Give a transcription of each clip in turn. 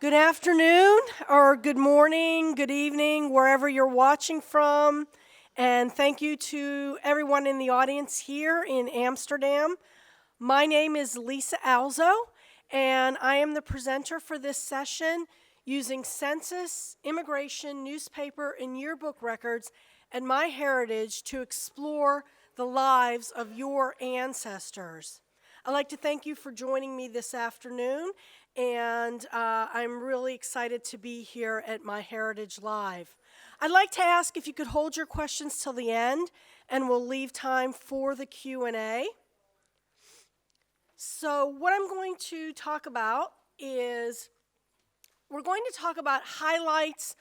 Good afternoon, or good morning, good evening, wherever you're watching from. And thank you to everyone in the audience here in Amsterdam. My name is Lisa Alzo, and I am the presenter for this session using census, immigration, newspaper, and yearbook records and MyHeritage to explore the lives of your ancestors. I'd like to thank you for joining me this afternoon, and I'm really excited to be here at MyHeritage Live. I'd like to ask if you could hold your questions till the end, and we'll leave time for the Q&A. So what I'm going to talk about is we're going to talk about highlights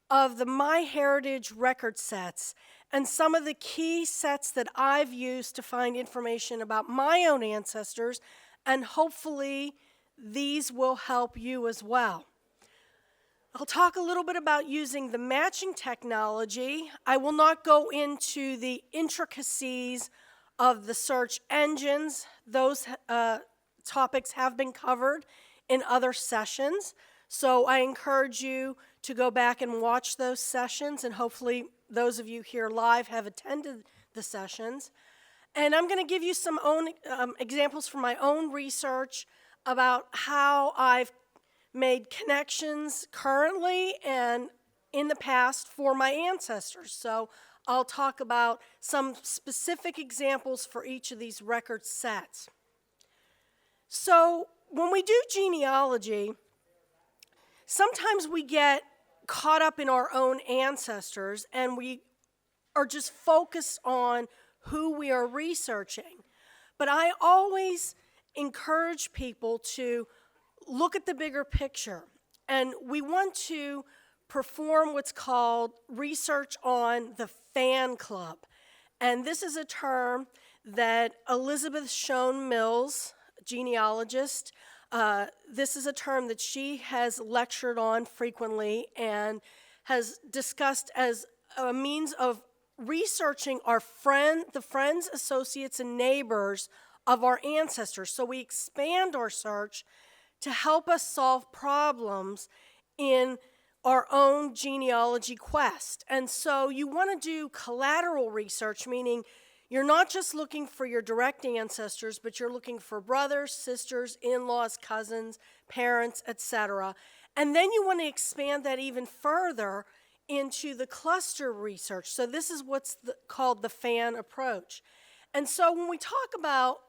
of the MyHeritage record sets and some of the key sets that I've used to find information about my own ancestors, and hopefully these will help you as well. I'll talk a little bit about using the matching technology. I will not go into the intricacies of the search engines. Those topics have been covered in other sessions. So I encourage you to go back and watch those sessions, and hopefully those of you here live have attended the sessions. And I'm going to give you some examples from my own research about how I've made connections currently and in the past for my ancestors. So I'll talk about some specific examples for each of these record sets. So when we do genealogy, sometimes we get caught up in our own ancestors and we are just focused on who we are researching. But I always encourage people to look at the bigger picture, and we want to perform what's called research on the fan club. And this is a term that Elizabeth Shown Mills, genealogist, this is a term that she has lectured on frequently and has discussed as a means of researching the friends, associates, and neighbors of our ancestors. So we expand our search to help us solve problems in our own genealogy quest. And so you want to do collateral research, meaning you're not just looking for your direct ancestors, but you're looking for brothers, sisters, in-laws, cousins, parents, etc. And then you want to expand that even further into the cluster research. So this is what's called the fan approach. And so when we talk about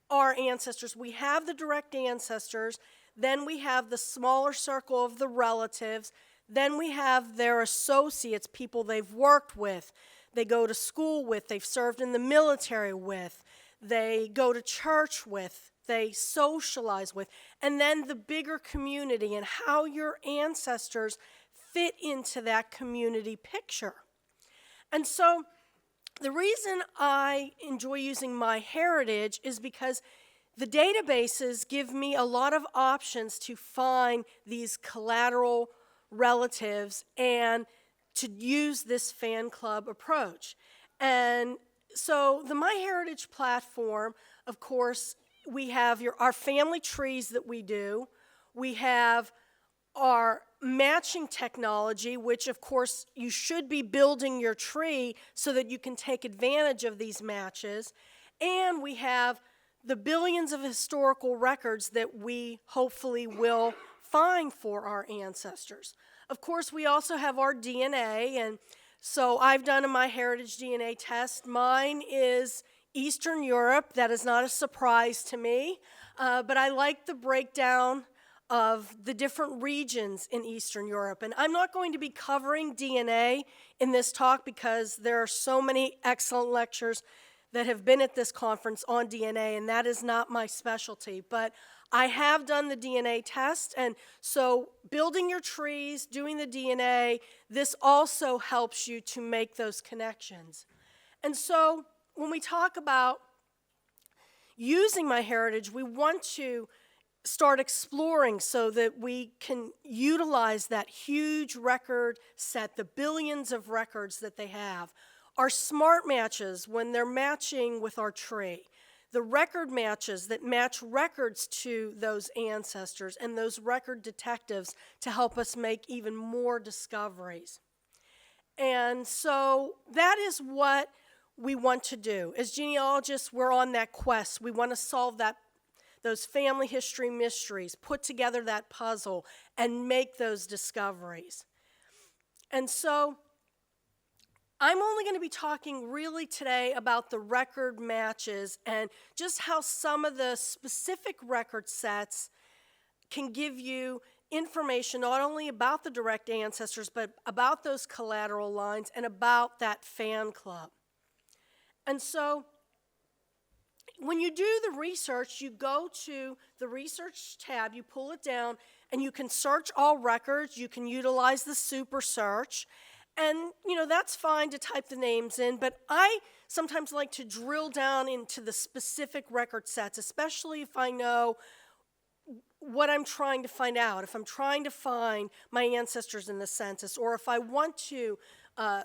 our ancestors, we have the direct ancestors, then we have the smaller circle of the relatives, then we have their associates, people they've worked with, they go to school with, they've served in the military with, they go to church with, they socialize with, and then the bigger community and how your ancestors fit into that community picture. And so the reason I enjoy using MyHeritage is because the databases give me a lot of options to find these collateral relatives and to use this fan club approach. And so the MyHeritage platform, of course, we have our family trees that we do. We have our matching technology, which of course you should be building your tree so that you can take advantage of these matches. And we have the billions of historical records that we hopefully will find for our ancestors. Of course, we also have our DNA, and so I've done a MyHeritage DNA test. Mine is Eastern Europe. That is not a surprise to me, but I like the breakdown of the different regions in Eastern Europe. And I'm not going to be covering DNA in this talk because there are so many excellent lectures that have been at this conference on DNA, and that is not my specialty. But I have done the DNA test, and so building your trees, doing the DNA, this also helps you to make those connections. And so when we talk about using MyHeritage, we want to start exploring so that we can utilize that huge record set, the billions of records that they have. Our smart matches, when they're matching with our tree, the record matches that match records to those ancestors and those record detectives to help us make even more discoveries. And so that is what we want to do. As genealogists, we're on that quest. We want to solve those family history mysteries, put together that puzzle, and make those discoveries. And so I'm only going to be talking really today about the record matches and just how some of the specific record sets can give you information not only about the direct ancestors, but about those collateral lines and about that fan club. And so when you do the research, you go to the research tab, you pull it down, and you can search all records. You can utilize the super search. And, that's fine to type the names in, but I sometimes like to drill down into the specific record sets, especially if I know what I'm trying to find out. If I'm trying to find my ancestors in the census, or if I want to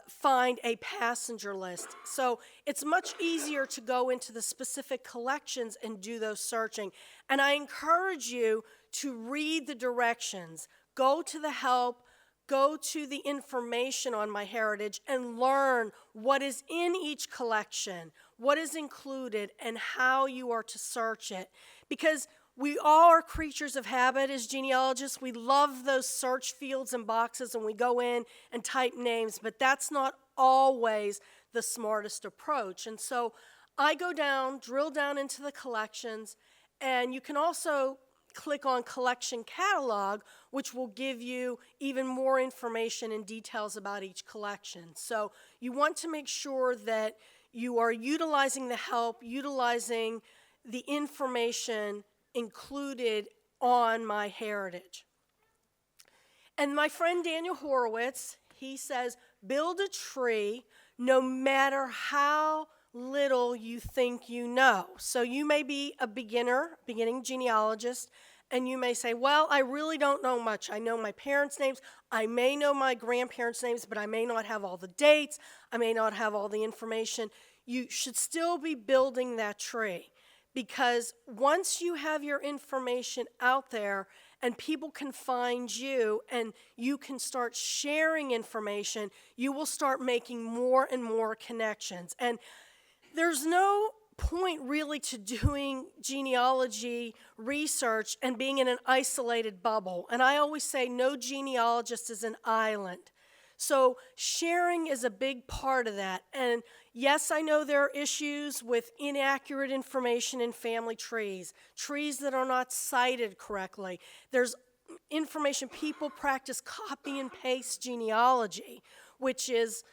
find a passenger list. So it's much easier to go into the specific collections and do those searching. And I encourage you to read the directions. Go to the help. Go to the information on MyHeritage and learn what is in each collection, what is included, and how you are to search it. Because we all are creatures of habit as genealogists. We love those search fields and boxes, and we go in and type names, but that's not always the smartest approach. And so I go down, drill down into the collections, and you can also click on Collection Catalog, which will give you even more information and details about each collection. So you want to make sure that you are utilizing the help, utilizing the information included on MyHeritage. And my friend Daniel Horowitz, he says, build a tree no matter how little you think you know. So you may be a beginning genealogist, and you may say, well, I really don't know much. I know my parents' names. I may know my grandparents' names, but I may not have all the dates. I may not have all the information. You should still be building that tree, because once you have your information out there and people can find you and you can start sharing information, you will start making more and more connections. And there's no point really to doing genealogy research and being in an isolated bubble. And I always say no genealogist is an island. So sharing is a big part of that. And yes, I know there are issues with inaccurate information in family trees that are not cited correctly. There's information, people practice copy and paste genealogy, which is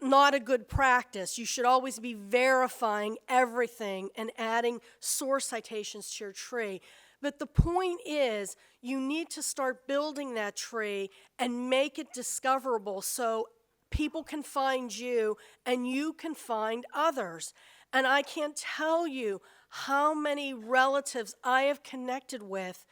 not a good practice. You should always be verifying everything and adding source citations to your tree. But the point is, you need to start building that tree and make it discoverable so people can find you and you can find others. And I can't tell you how many relatives I have connected with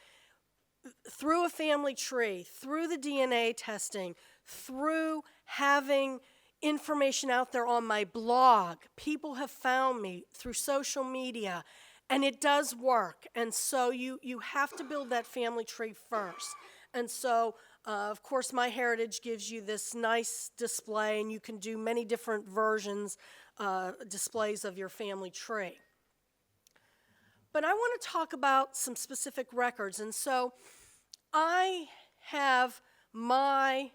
through a family tree, through the DNA testing, through having information out there on my blog. People have found me through social media, and it does work. And so you have to build that family tree first. And so, of course, MyHeritage gives you this nice display, and you can do many different versions, displays of your family tree. But I want to talk about some specific records. And so I have my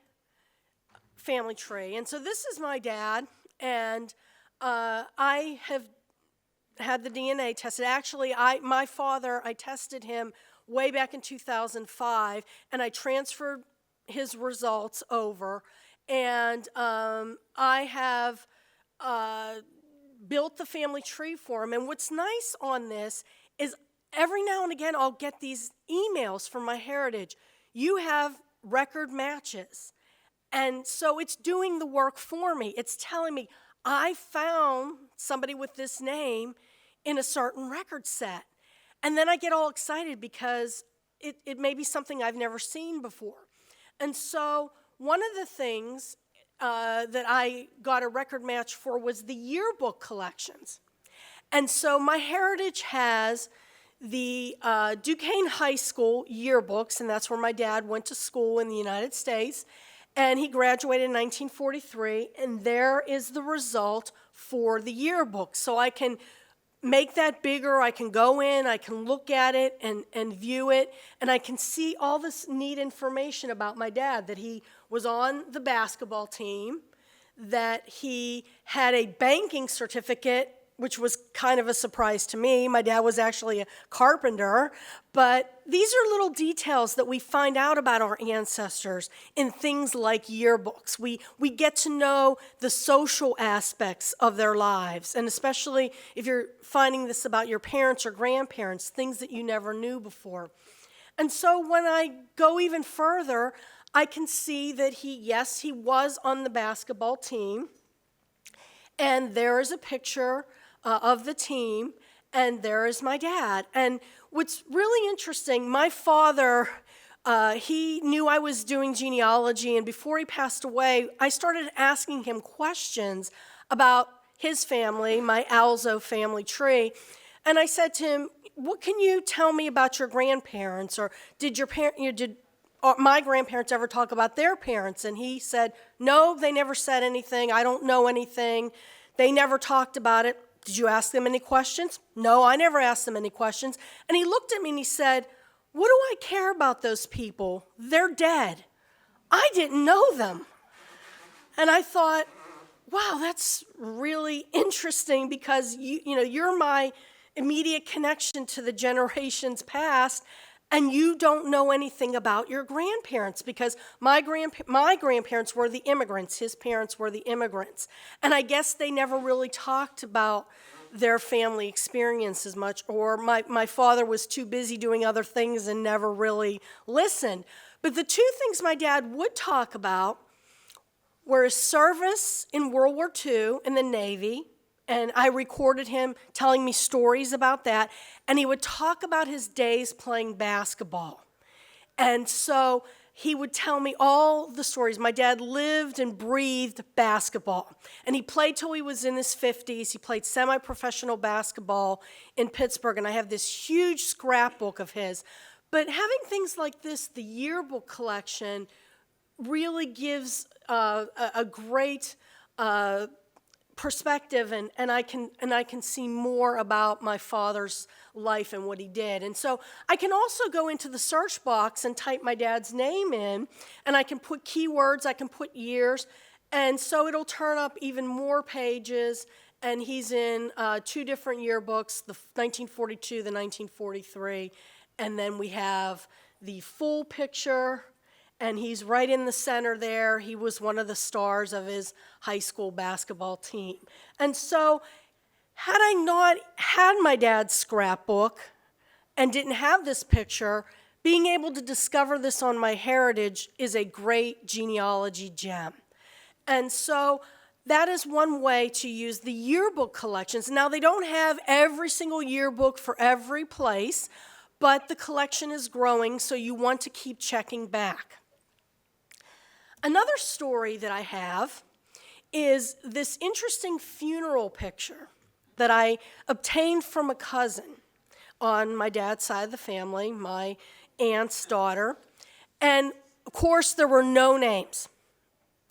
family tree. And so this is my dad, and I have had the DNA tested. Actually, my father, I tested him way back in 2005, and I transferred his results over, and I have built the family tree for him. And what's nice on this is every now and again I'll get these emails from MyHeritage. You have record matches. And so it's doing the work for me. It's telling me, I found somebody with this name in a certain record set. And then I get all excited because it may be something I've never seen before. And so one of the things that I got a record match for was the yearbook collections. And so MyHeritage has the Duquesne High School yearbooks, and that's where my dad went to school in the United States. And he graduated in 1943, and there is the result for the yearbook. So I can make that bigger, I can go in, I can look at it and view it, and I can see all this neat information about my dad, that he was on the basketball team, that he had a banking certificate, which was kind of a surprise to me. My dad was actually a carpenter. But these are little details that we find out about our ancestors in things like yearbooks. We get to know the social aspects of their lives, and especially if you're finding this about your parents or grandparents, things that you never knew before. And so when I go even further, I can see that he was on the basketball team, and there is a picture of the team, and there is my dad. And what's really interesting, my father, he knew I was doing genealogy, and before he passed away, I started asking him questions about his family, my Alzo family tree. And I said to him, what can you tell me about your grandparents? Or did my grandparents ever talk about their parents? And he said, no, they never said anything. I don't know anything. They never talked about it. Did you ask them any questions? No, I never asked them any questions. And he looked at me and he said, what do I care about those people? They're dead. I didn't know them. And I thought, wow, that's really interesting, because you're my immediate connection to the generations past, and you don't know anything about your grandparents, because my grandparents were the immigrants. His parents were the immigrants. And I guess they never really talked about their family experience as much, or my father was too busy doing other things and never really listened. But the two things my dad would talk about were his service in World War II in the Navy, and I recorded him telling me stories about that. And he would talk about his days playing basketball. And so he would tell me all the stories. My dad lived and breathed basketball. And he played till he was in his 50s. He played semi-professional basketball in Pittsburgh. And I have this huge scrapbook of his. But having things like this, the yearbook collection, really gives a great perspective, and I can see more about my father's life and what he did. And so I can also go into the search box and type my dad's name in, and I can put keywords, I can put years, and so it'll turn up even more pages. And he's in two different yearbooks, the 1942, the 1943, and then we have the full picture. And he's right in the center there. He was one of the stars of his high school basketball team. And so had I not had my dad's scrapbook and didn't have this picture, being able to discover this on MyHeritage is a great genealogy gem. And so that is one way to use the yearbook collections. Now, they don't have every single yearbook for every place, but the collection is growing, so you want to keep checking back. Another story that I have is this interesting funeral picture that I obtained from a cousin on my dad's side of the family, my aunt's daughter. And of course, there were no names.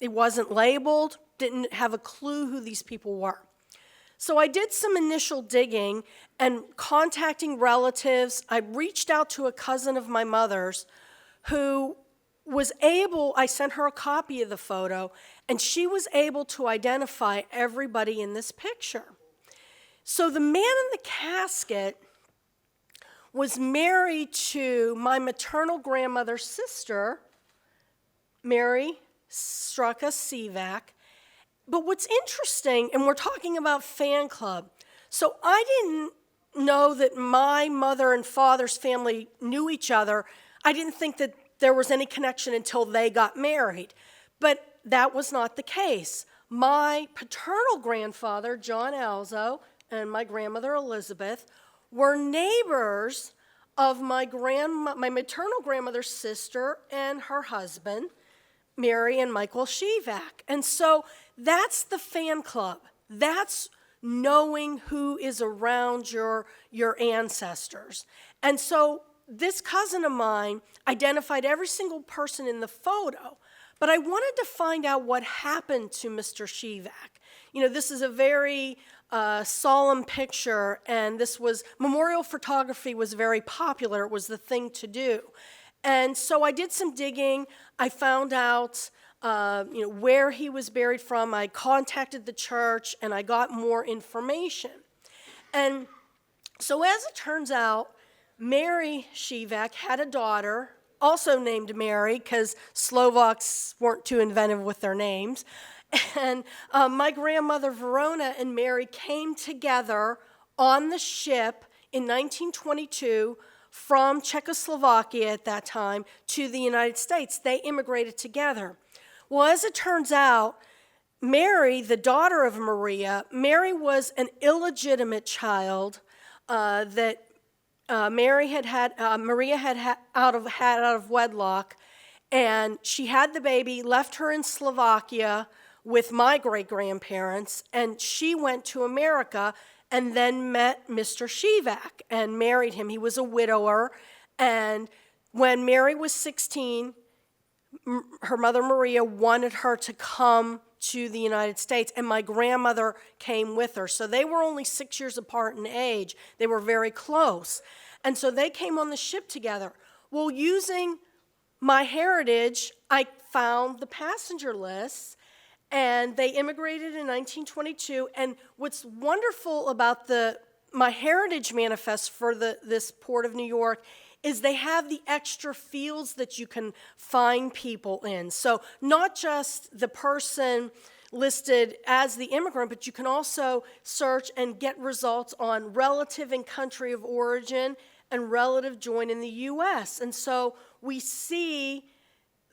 It wasn't labeled, didn't have a clue who these people were. So I did some initial digging and contacting relatives. I reached out to a cousin of my mother's who I sent her a copy of the photo, and she was able to identify everybody in this picture. So the man in the casket was married to my maternal grandmother's sister, Mary Strucka Sivak. But what's interesting, and we're talking about fan club, so I didn't know that my mother and father's family knew each other. I didn't think that there was any connection until they got married. But that was not the case. My paternal grandfather, John Alzo, and my grandmother, Elizabeth, were neighbors of my maternal grandmother's sister and her husband, Mary and Michael Shivak. And so that's the fan club. That's knowing who is around your ancestors. And so this cousin of mine identified every single person in the photo, but I wanted to find out what happened to Mr. Shivak. You know, this is a very solemn picture, and memorial photography was very popular. It was the thing to do. And so I did some digging. I found out where he was buried from. I contacted the church, and I got more information. And so as it turns out, Mary Shivak had a daughter, also named Mary, because Slovaks weren't too inventive with their names. And my grandmother Verona and Mary came together on the ship in 1922 from Czechoslovakia at that time to the United States. They immigrated together. Well, as it turns out, Mary, the daughter of Maria, Mary was an illegitimate child that Maria had out of wedlock, and she had the baby, left her in Slovakia with my great-grandparents, and she went to America and then met Mr. Shivak and married him. He was a widower, and when Mary was 16, her mother Maria wanted her to come to the United States, and my grandmother came with her. So they were only 6 years apart in age. They were very close. And so they came on the ship together. Well, using MyHeritage, I found the passenger lists, and they immigrated in 1922. And what's wonderful about the MyHeritage manifest for this Port of New York is they have the extra fields that you can find people in. So not just the person listed as the immigrant, but you can also search and get results on relative and country of origin and relative join in the U.S. And so we see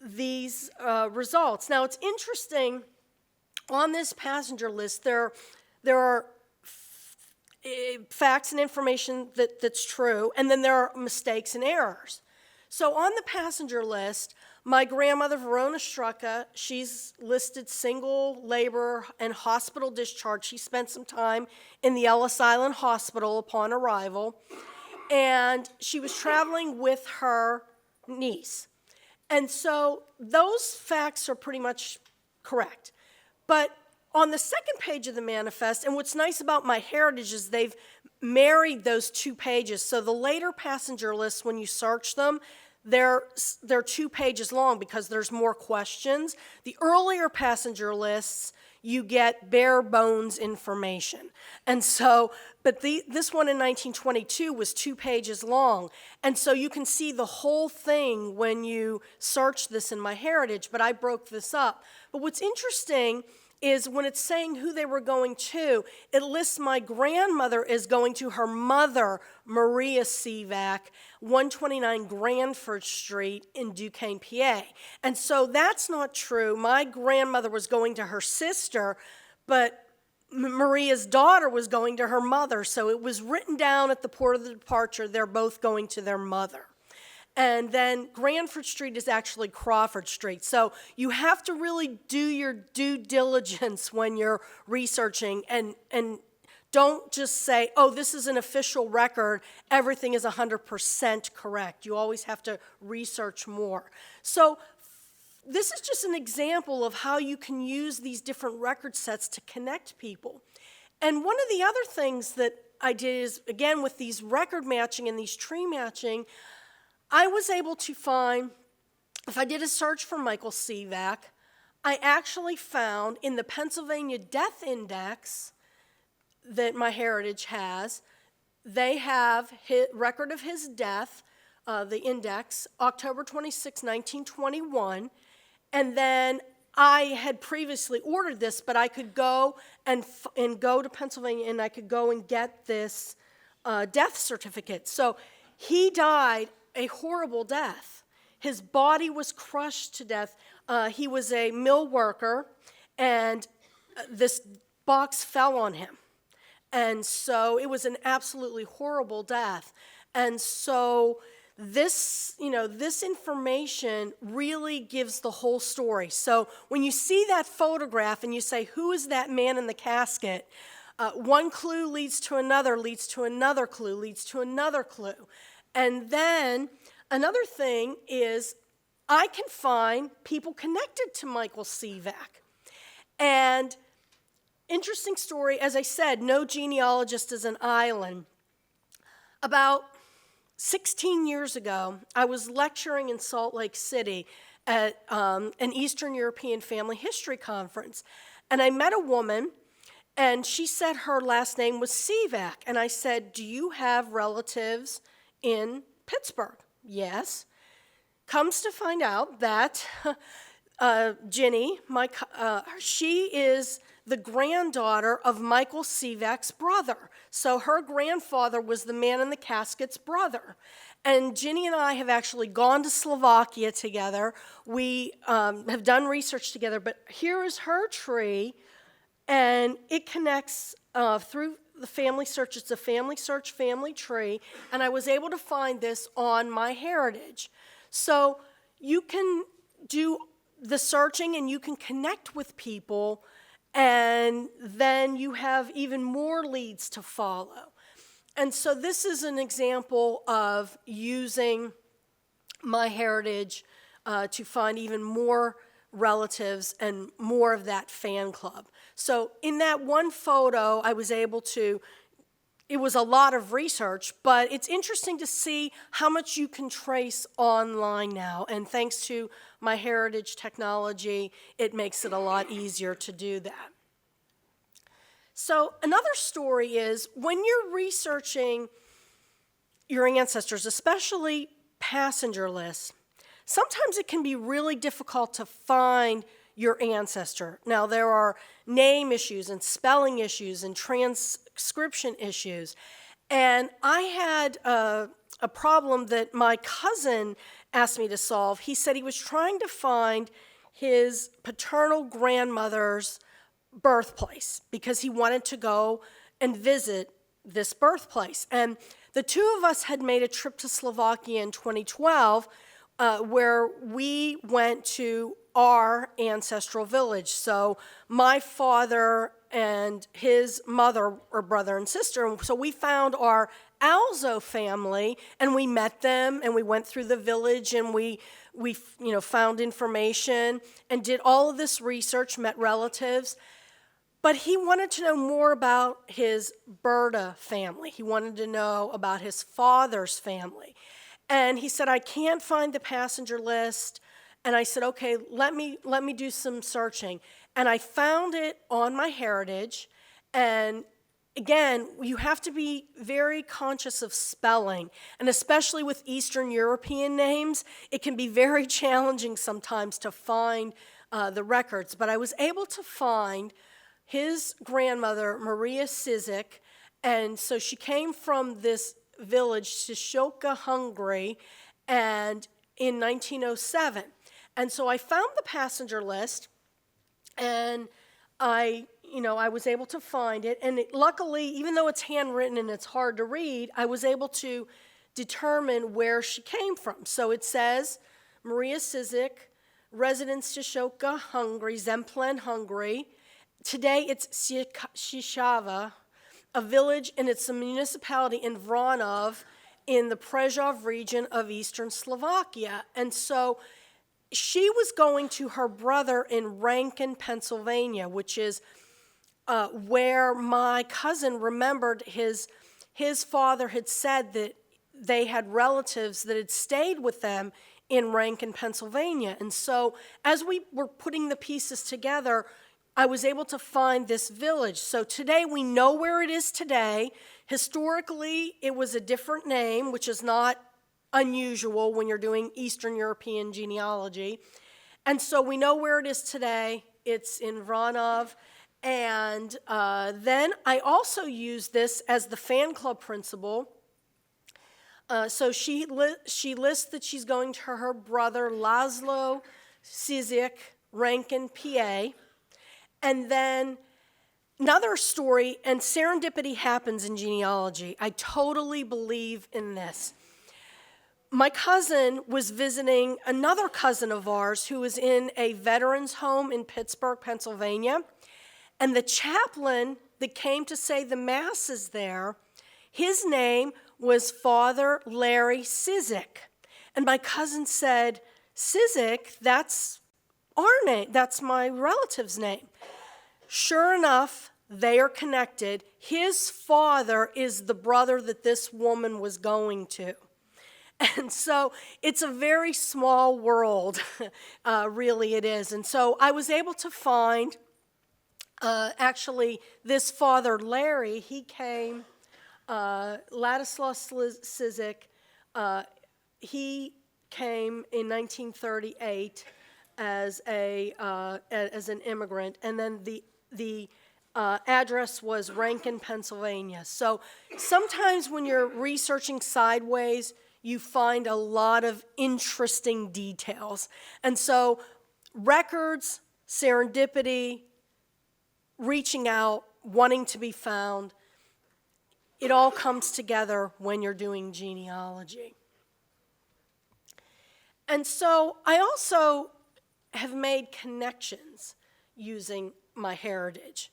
these results. Now, it's interesting, on this passenger list, there are facts and information that's true, and then there are mistakes and errors. So on the passenger list, my grandmother, Verona Strucka, she's listed single, labor, and hospital discharge. She spent some time in the Ellis Island Hospital upon arrival, and she was traveling with her niece. And so those facts are pretty much correct. But on the second page of the manifest, and what's nice about MyHeritage is they've married those two pages. So the later passenger lists, when you search them, they're 2 pages long because there's more questions. The earlier passenger lists, you get bare bones information. And so, but this one in 1922 was 2 pages long. And so you can see the whole thing when you search this in MyHeritage, but I broke this up. But what's interesting is when it's saying who they were going to, it lists my grandmother as going to her mother, Maria Shivak, 129 Granford Street in Duquesne, PA. And so that's not true. My grandmother was going to her sister, but Maria's daughter was going to her mother. So it was written down at the port of the departure, they're both going to their mother. And then Granford Street is actually Crawford Street. So you have to really do your due diligence when you're researching, and don't just say, oh, this is an official record, everything is 100% correct. You always have to research more. So this is just an example of how you can use these different record sets to connect people. And one of the other things that I did is, again, with these record matching and these tree matching, I was able to find, if I did a search for Michael Shivak, I actually found in the Pennsylvania Death Index that MyHeritage has, they have record of his death, the index, October 26, 1921, and then I had previously ordered this, but I could go and go to Pennsylvania, and I could go and get this death certificate. So he died a horrible death. His body was crushed to death. He was a mill worker, and this box fell on him. And so it was an absolutely horrible death. And so this information really gives the whole story. So when you see that photograph and you say, who is that man in the casket? One clue leads to another, leads to another clue, leads to another clue. And then another thing is I can find people connected to Michael Sivak. And interesting story, as I said, no genealogist is an island. About 16 years ago, I was lecturing in Salt Lake City at an Eastern European Family History Conference. And I met a woman, and she said her last name was Sivak. And I said, do you have relatives in Pittsburgh? Yes. Comes to find out that Ginny, she is the granddaughter of Michael Sivak's brother. So her grandfather was the man in the casket's brother. And Ginny and I have actually gone to Slovakia together. We have done research together, but here is her tree, and it connects through the family search. It's a family search family tree, and I was able to find this on MyHeritage. So you can do the searching and you can connect with people, and then you have even more leads to follow. And so this is an example of using MyHeritage to find even more relatives and more of that fan club. So in that one photo, I was able to, it was a lot of research, but it's interesting to see how much you can trace online now. And thanks to MyHeritage technology, it makes it a lot easier to do that. So another story is when you're researching your ancestors, especially passenger lists, sometimes it can be really difficult to find your ancestor. Now, there are name issues and spelling issues and transcription issues. And I had a problem that my cousin asked me to solve. He said he was trying to find his paternal grandmother's birthplace because he wanted to go and visit this birthplace. And the two of us had made a trip to Slovakia in 2012 where we went to our ancestral village. So my father and his mother are brother and sister. And so we found our Alzo family, and we met them, and we went through the village, and we found information and did all of this research, met relatives. But he wanted to know more about his Berta family. He wanted to know about his father's family. And he said, I can't find the passenger list. And I said, okay, let me do some searching. And I found it on MyHeritage. And again, you have to be very conscious of spelling. And especially with Eastern European names, it can be very challenging sometimes to find the records. But I was able to find his grandmother, Maria Cizik. And so she came from this village, Sishoka, Hungary, and in 1907. And so I found the passenger list, and I was able to find it. And luckily, even though it's handwritten and it's hard to read, I was able to determine where she came from. So it says, Maria Cizik, residence Sishoka, Hungary, Zemplen, Hungary. Today it's Sishava, a village, and it's a municipality in Vranov in the Prešov region of eastern Slovakia. And so she was going to her brother in Rankin, Pennsylvania, which is where my cousin remembered his father had said that they had relatives that had stayed with them in Rankin, Pennsylvania. And so as we were putting the pieces together, I was able to find this village. So today we know where it is today. Historically, it was a different name, which is not unusual when you're doing Eastern European genealogy. And so we know where it is today. It's in Vranov. And then I also use this as the fan club principle. So she lists that she's going to her brother, Laszlo Cizik, Rankin, PA. And then another story, and serendipity happens in genealogy. I totally believe in this. My cousin was visiting another cousin of ours who was in a veterans home in Pittsburgh, Pennsylvania, and the chaplain that came to say the masses there, his name was Father Larry Cizik. And my cousin said, Cizik, that's our name, that's my relative's name. Sure enough, they are connected. His father is the brother that this woman was going to. And so it's a very small world, really it is. And so I was able to find, actually, this Father Larry, he came, Ladislaw Cizik, he came in 1938 as an immigrant, and then the address was Rankin, Pennsylvania. So sometimes when you're researching sideways, you find a lot of interesting details. And so records, serendipity, reaching out, wanting to be found, it all comes together when you're doing genealogy. And so I also have made connections using MyHeritage.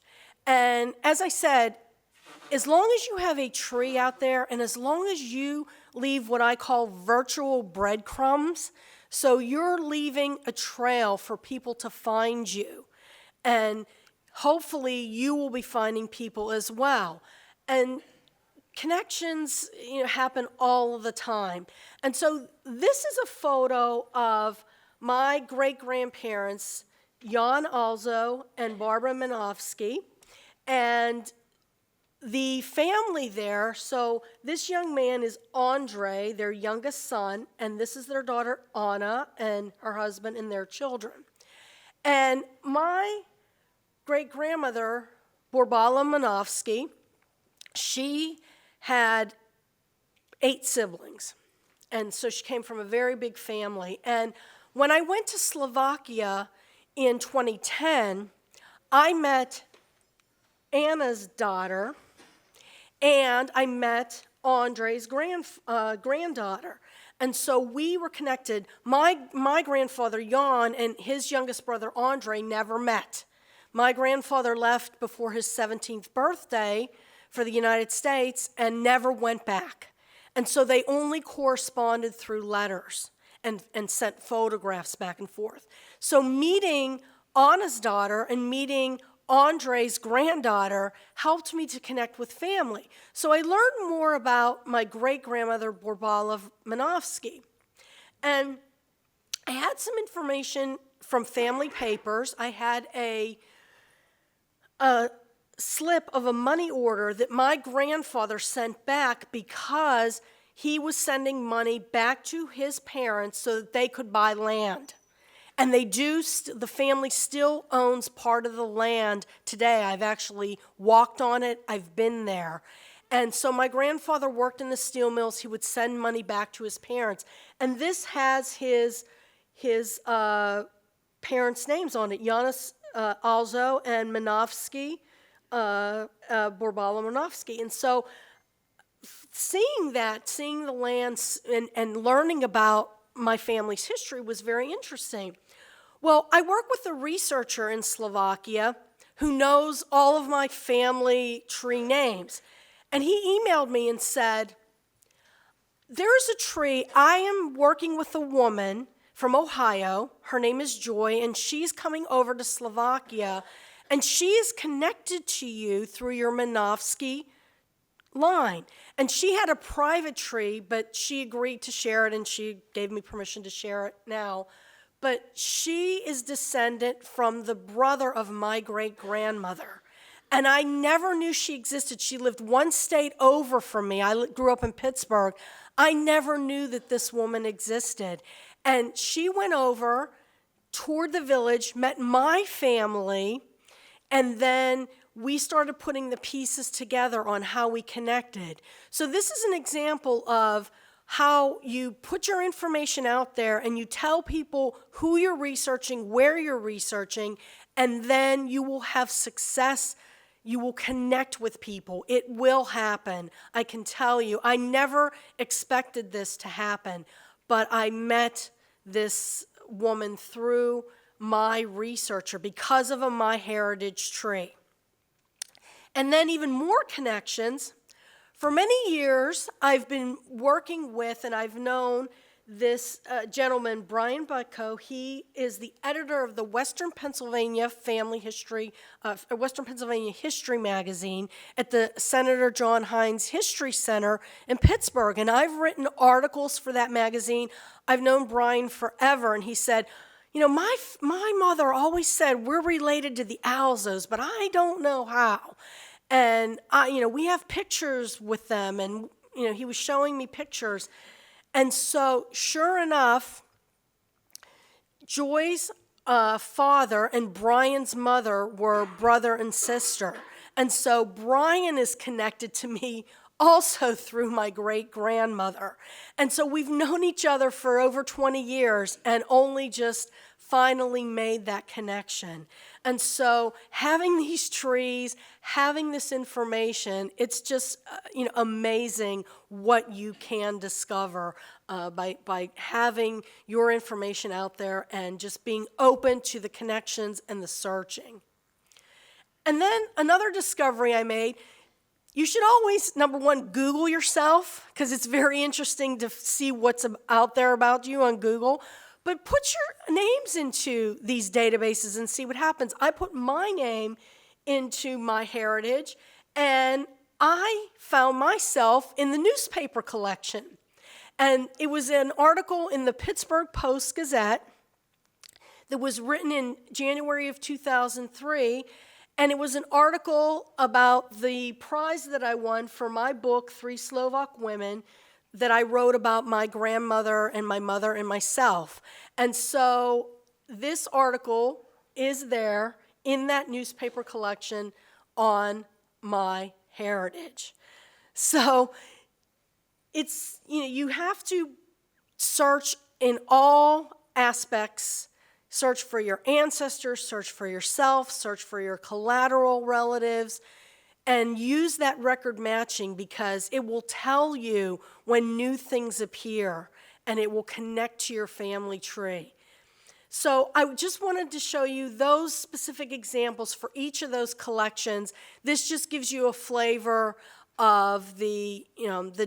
And as I said, as long as you have a tree out there and as long as you leave what I call virtual breadcrumbs, so you're leaving a trail for people to find you, and hopefully you will be finding people as well. And connections, happen all the time. And so this is a photo of my great-grandparents, Jan Alzo and Barbara Manofsky, and the family there. So this young man is Andre, their youngest son, and this is their daughter Anna and her husband and their children. And my great-grandmother, Borbala Manofsky, she had 8 siblings. And so she came from a very big family. And when I went to Slovakia in 2010, I met Anna's daughter, and I met Andre's granddaughter. And so we were connected. My grandfather, Jan, and his youngest brother, Andre, never met. My grandfather left before his 17th birthday for the United States and never went back. And so they only corresponded through letters and sent photographs back and forth. So meeting Anna's daughter and meeting Andre's granddaughter helped me to connect with family. So I learned more about my great-grandmother, Borbala Manofsky. And I had some information from family papers. I had a slip of a money order that my grandfather sent back because he was sending money back to his parents so that they could buy land. And they do, the family still owns part of the land today. I've actually walked on it, I've been there. And so my grandfather worked in the steel mills. He would send money back to his parents. And this has his parents' names on it, Janis Alzo and Manofsky, Borbala Manofsky. And so seeing the lands and learning about my family's history was very interesting. Well, I work with a researcher in Slovakia who knows all of my family tree names. And he emailed me and said, there's a tree, I am working with a woman from Ohio, her name is Joy, and she's coming over to Slovakia, and she is connected to you through your Manofsky line. And she had a private tree, but she agreed to share it, and she gave me permission to share it now. But she is descendant from the brother of my great-grandmother. And I never knew she existed. She lived one state over from me. I grew up in Pittsburgh. I never knew that this woman existed. And she went over, toured the village, met my family, and then we started putting the pieces together on how we connected. So this is an example of how you put your information out there and you tell people who you're researching, where you're researching, and then you will have success. You will connect with people. It will happen. I can tell you. I never expected this to happen, but I met this woman through my researcher because of a MyHeritage tree. And then even more connections. For many years, I've been working with, and I've known this gentleman, Brian Butko. He is the editor of the Western Pennsylvania Western Pennsylvania History magazine at the Senator John Hines History Center in Pittsburgh. And I've written articles for that magazine. I've known Brian forever, and he said, you know, my mother always said we're related to the Alzos, but I don't know how. And we have pictures with them, and he was showing me pictures. And so, sure enough, Joy's father and Brian's mother were brother and sister. And so Brian is connected to me also through my great-grandmother. And so we've known each other for over 20 years and only just finally made that connection. And so having these trees, having this information, it's just amazing what you can discover by having your information out there and just being open to the connections and the searching. And then another discovery I made, you should always, number one, Google yourself, because it's very interesting to see what's out there about you on Google. But put your names into these databases and see what happens. I put my name into MyHeritage, and I found myself in the newspaper collection. And it was an article in the Pittsburgh Post-Gazette that was written in January of 2003, and it was an article about the prize that I won for my book, 3 Slovak Women, that I wrote about my grandmother and my mother and myself. And so this article is there in that newspaper collection on MyHeritage. So it's, you have to search in all aspects. Search for your ancestors, search for yourself, search for your collateral relatives, and use that record matching because it will tell you when new things appear and it will connect to your family tree. So I just wanted to show you those specific examples for each of those collections. This just gives you a flavor of the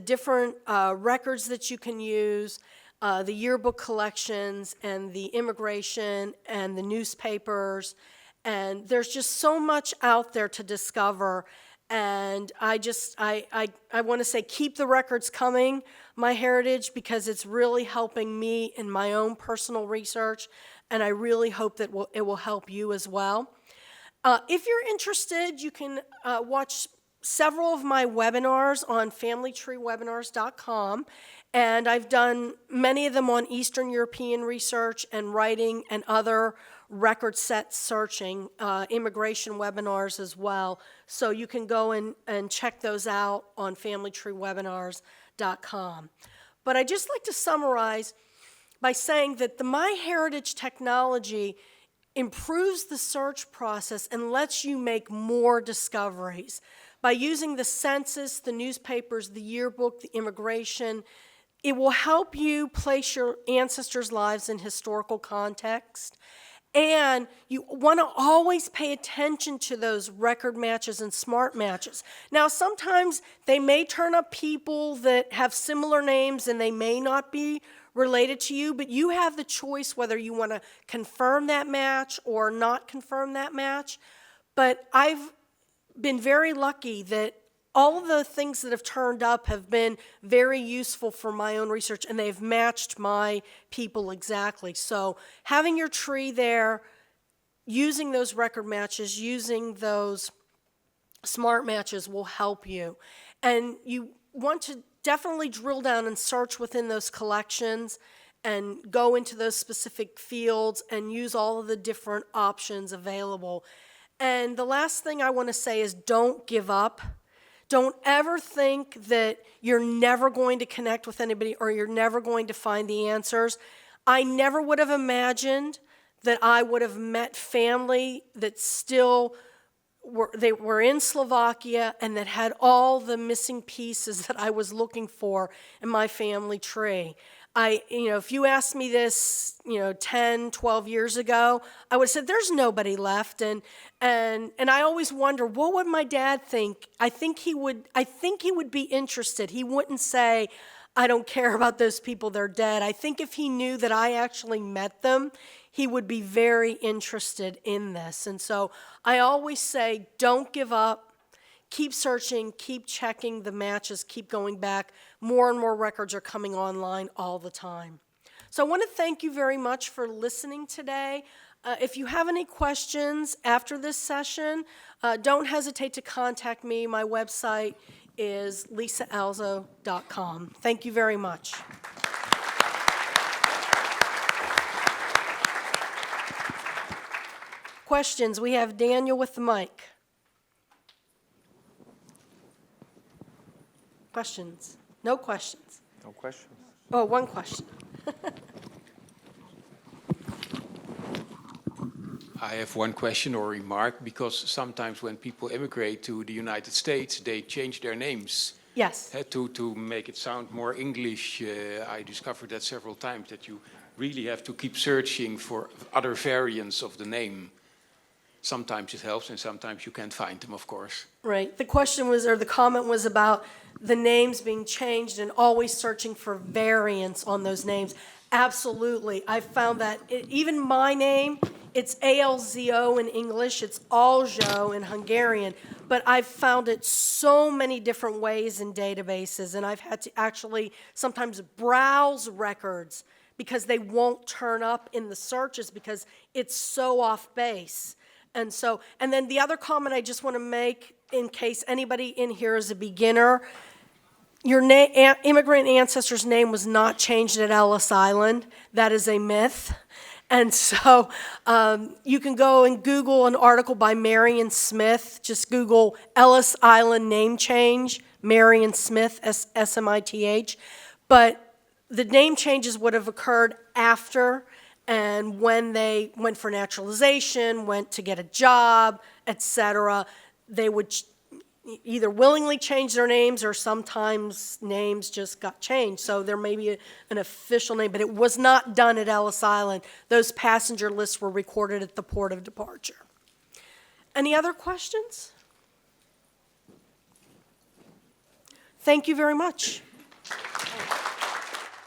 different records that you can use, the yearbook collections and the immigration and the newspapers. And there's just so much out there to discover. And I want to say keep the records coming, MyHeritage, because it's really helping me in my own personal research, and I really hope that it will help you as well. If you're interested, you can watch several of my webinars on familytreewebinars.com, and I've done many of them on Eastern European research and writing and other record set searching, immigration webinars as well. So you can go and check those out on familytreewebinars.com. But I'd just like to summarize by saying that the MyHeritage technology improves the search process and lets you make more discoveries. By using the census, the newspapers, the yearbook, the immigration, it will help you place your ancestors' lives in historical context. And you want to always pay attention to those record matches and smart matches. Now, sometimes they may turn up people that have similar names and they may not be related to you, but you have the choice whether you want to confirm that match or not confirm that match. But I've been very lucky that all of the things that have turned up have been very useful for my own research, and they've matched my people exactly. So having your tree there, using those record matches, using those smart matches will help you. And you want to definitely drill down and search within those collections and go into those specific fields and use all of the different options available. And the last thing I want to say is don't give up. Don't ever think that you're never going to connect with anybody or you're never going to find the answers. I never would have imagined that I would have met family that still were in Slovakia and that had all the missing pieces that I was looking for in my family tree. if you asked me this, 10, 12 years ago, I would have said there's nobody left. And I always wonder, what would my dad think? I think he would be interested. He wouldn't say, I don't care about those people, they're dead. I think if he knew that I actually met them, he would be very interested in this. And so I always say, don't give up. Keep searching, keep checking the matches, keep going back. More and more records are coming online all the time. So I want to thank you very much for listening today. If you have any questions after this session, don't hesitate to contact me. My website is lisaalzo.com. Thank you very much. Questions? We have Daniel with the mic. Questions? No questions? No questions. Oh, one question. I have one question or remark, because sometimes when people immigrate to the United States, they change their names. Yes. To make it sound more English. I discovered that several times, that you really have to keep searching for other variants of the name. Sometimes it helps, and sometimes you can't find them, of course. Right. The question was, or the comment was about the names being changed and always searching for variants on those names. Absolutely. I found that even my name, it's Alzo in English, it's Alzo in Hungarian, but I've found it so many different ways in databases, and I've had to actually sometimes browse records because they won't turn up in the searches because it's so off base. And then the other comment I just want to make, in case anybody in here is a beginner, your immigrant ancestor's name was not changed at Ellis Island. That is a myth. And so you can go and Google an article by Marion Smith. Just Google Ellis Island name change, Marion Smith, S-M-I-T-H. But the name changes would have occurred after and when they went for naturalization, went to get a job, etc. They would either willingly change their names, or sometimes names just got changed. So there may be an official name, but it was not done at Ellis Island. Those passenger lists were recorded at the port of departure. Any other questions? Thank you very much.